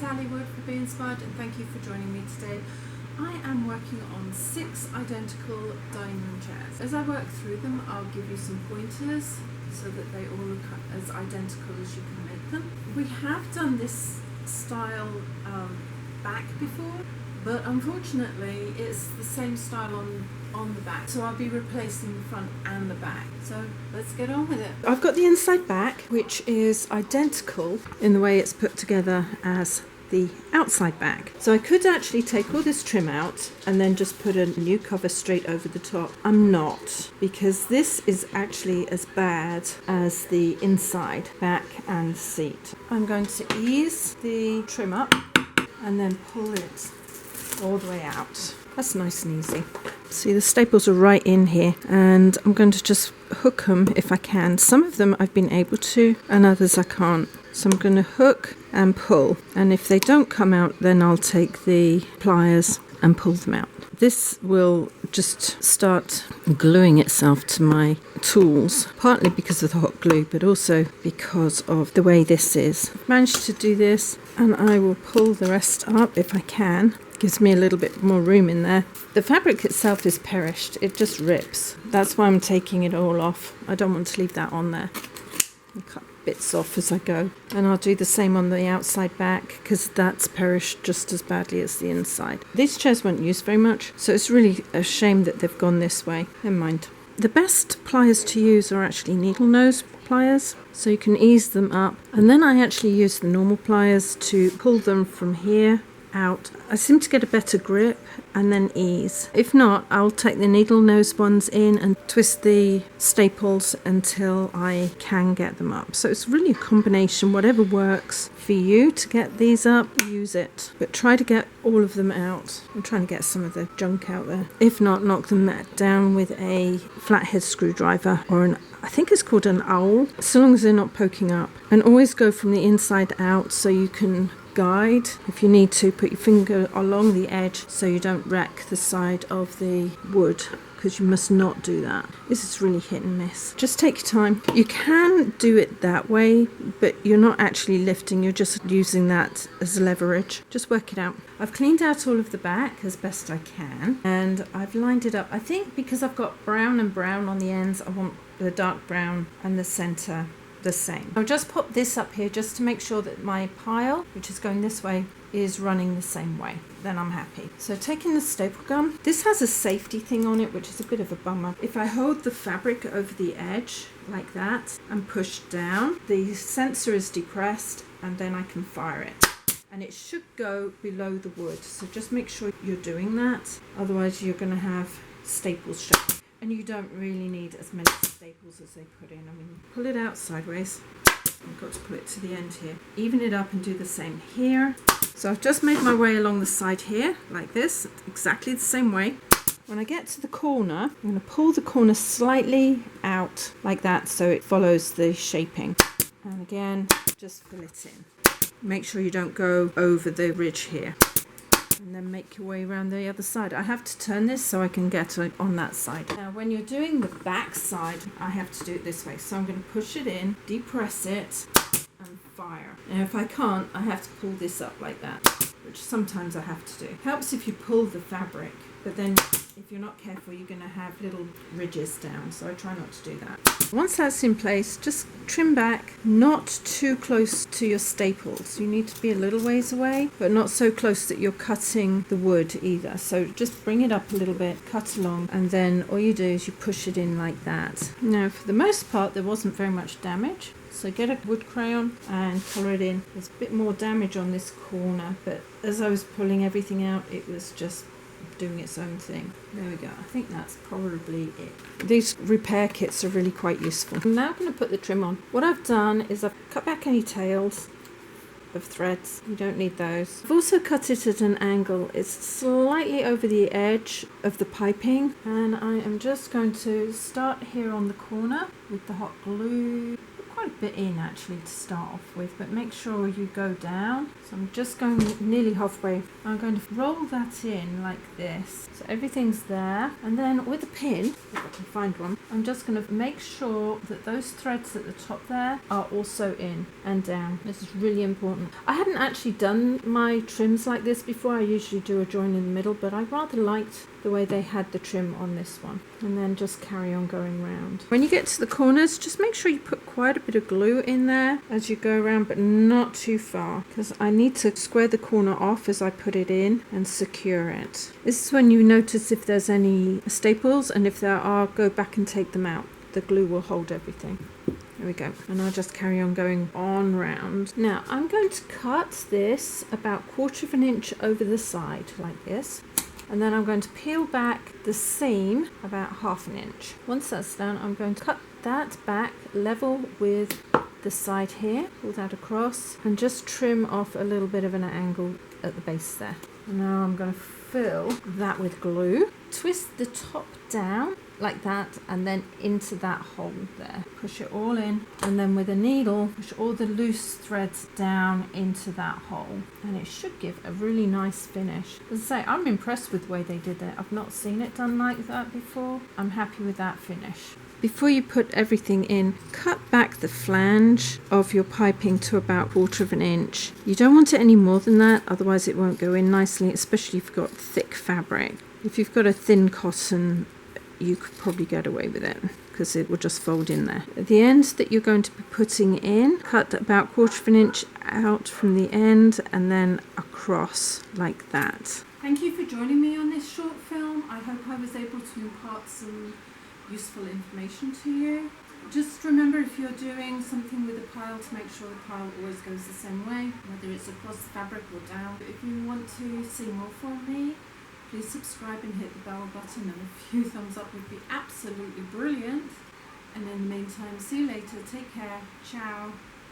Sally Wood for Be Inspired, and thank you for joining me today. I am working on 6 identical dining room chairs. As I work through them, I'll give you some pointers so that they all look as identical as you can make them. We have done this style back before, but unfortunately it's the same style on the back, so I'll be replacing the front and the back. So let's get on with it. I've got the inside back, which is identical in the way it's put together as the outside back. So I could actually take all this trim out and then just put a new cover straight over the top. I'm not, because this is actually as bad as the inside back and seat. I'm going to ease the trim up and then pull it all the way out. That's nice and easy. See, the staples are right in here, and I'm going to just hook them if I can. Some of them I've been able to, and others I can't. So I'm going to hook and pull, and if they don't come out, then I'll take the pliers and pull them out. This will just start gluing itself to my tools, partly because of the hot glue, but also because of the way this is. I've managed to do this, and I will pull the rest up if I can. Gives me a little bit more room in there. The fabric itself is perished, it just rips. That's why I'm taking it all off. I don't want to leave that on there. I'll cut bits off as I go. And I'll do the same on the outside back, because that's perished just as badly as the inside. These chairs weren't used very much, so it's really a shame that they've gone this way. Never mind. The best pliers to use are actually needle nose pliers, so you can ease them up. And then I actually use the normal pliers to pull them from here out. I seem to get a better grip and then ease. If not, I'll take the needle nose ones in and twist the staples until I can get them up. So it's really a combination. Whatever works for you to get these up, use it. But try to get all of them out. I'm trying to get some of the junk out there. If not, knock them down with a flathead screwdriver or I think it's called an owl, so long as they're not poking up. And always go from the inside out so you can guide. If you need to, put your finger along the edge so you don't wreck the side of the wood, because you must not do that. This is really hit and miss. Just take your time. You can do it that way, but you're not actually lifting, you're just using that as leverage. Just work it out. I've cleaned out all of the back as best I can, and I've lined it up. I think because I've got brown and brown on the ends, I want the dark brown and the center the same. I'll just pop this up here just to make sure that my pile, which is going this way, is running the same way. Then I'm happy. So taking the staple gun, this has a safety thing on it, which is a bit of a bummer. If I hold the fabric over the edge like that and push down, the sensor is depressed and then I can fire it. And it should go below the wood. So just make sure you're doing that. Otherwise you're going to have staples showing. And you don't really need as many staples as they put in. I mean, pull it out sideways. I've got to pull it to the end here. Even it up and do the same here. So I've just made my way along the side here, like this, exactly the same way. When I get to the corner, I'm going to pull the corner slightly out, like that, so it follows the shaping. And again, just fill it in. Make sure you don't go over the ridge here. And then make your way around the other side. I have to turn this so I can get on that side. Now when you're doing the back side, I have to do it this way. So I'm going to push it in, depress it, and fire. Now if I can't, I have to pull this up like that, which sometimes I have to do. Helps if you pull the fabric, but then if you're not careful, you're going to have little ridges down, so I try not to do that. Once that's in place, just trim back, not too close to your staples. You need to be a little ways away, but not so close that you're cutting the wood either. So just bring it up a little bit, cut along, and then all you do is you push it in like that. Now for the most part, there wasn't very much damage. So get a wood crayon and colour it in. There's a bit more damage on this corner, but as I was pulling everything out, it was just doing its own thing. There we go. I think that's probably it. These repair kits are really quite useful. I'm now going to put the trim on. What I've done is I've cut back any tails of threads. You don't need those. I've also cut it at an angle. It's slightly over the edge of the piping, and I am just going to start here on the corner with the hot glue. quite a bit in actually to start off with, but make sure you go down. So I'm just going nearly halfway. I'm going to roll that in like this. So everything's there. And then with a pin, if I can find one, I'm just going to make sure that those threads at the top there are also in and down. This is really important. I hadn't actually done my trims like this before. I usually do a join in the middle, but I rather liked the way they had the trim on this one. And then just carry on going round. When you get to the corners, just make sure you put quite a bit of glue in there as you go around, but not too far, because I need to square the corner off as I put it in and secure it. This is when you notice if there's any staples, and if there are, go back and take them out. The glue will hold everything. There we go. And I'll just carry on going on round. Now I'm going to cut this about 1/4 inch over the side like this. And then I'm going to peel back the seam about 1/2 inch. Once that's done, I'm going to cut that back level with the side here, pull that across, and just trim off a little bit of an angle at the base there. And now I'm going to fill that with glue, twist the top down like that, and then into that hole there. Push it all in, and then with a needle, push all the loose threads down into that hole, and it should give a really nice finish. As I say, I'm impressed with the way they did it. I've not seen it done like that before. I'm happy with that finish. Before you put everything in, cut back the flange of your piping to about 1/4 inch. You don't want it any more than that, otherwise it won't go in nicely, especially if you've got thick fabric. If you've got a thin cotton, you could probably get away with it because it will just fold in there. At the end that you're going to be putting in, cut about 1/4 inch out from the end and then across like that. Thank you for joining me on this short film. I hope I was able to impart some useful information to you. Just remember, if you're doing something with a pile, to make sure the pile always goes the same way, whether it's across the fabric or down. If you want to see more from me, please subscribe and hit the bell button, and a few thumbs up would be absolutely brilliant. And in the meantime, see you later. Take care. Ciao.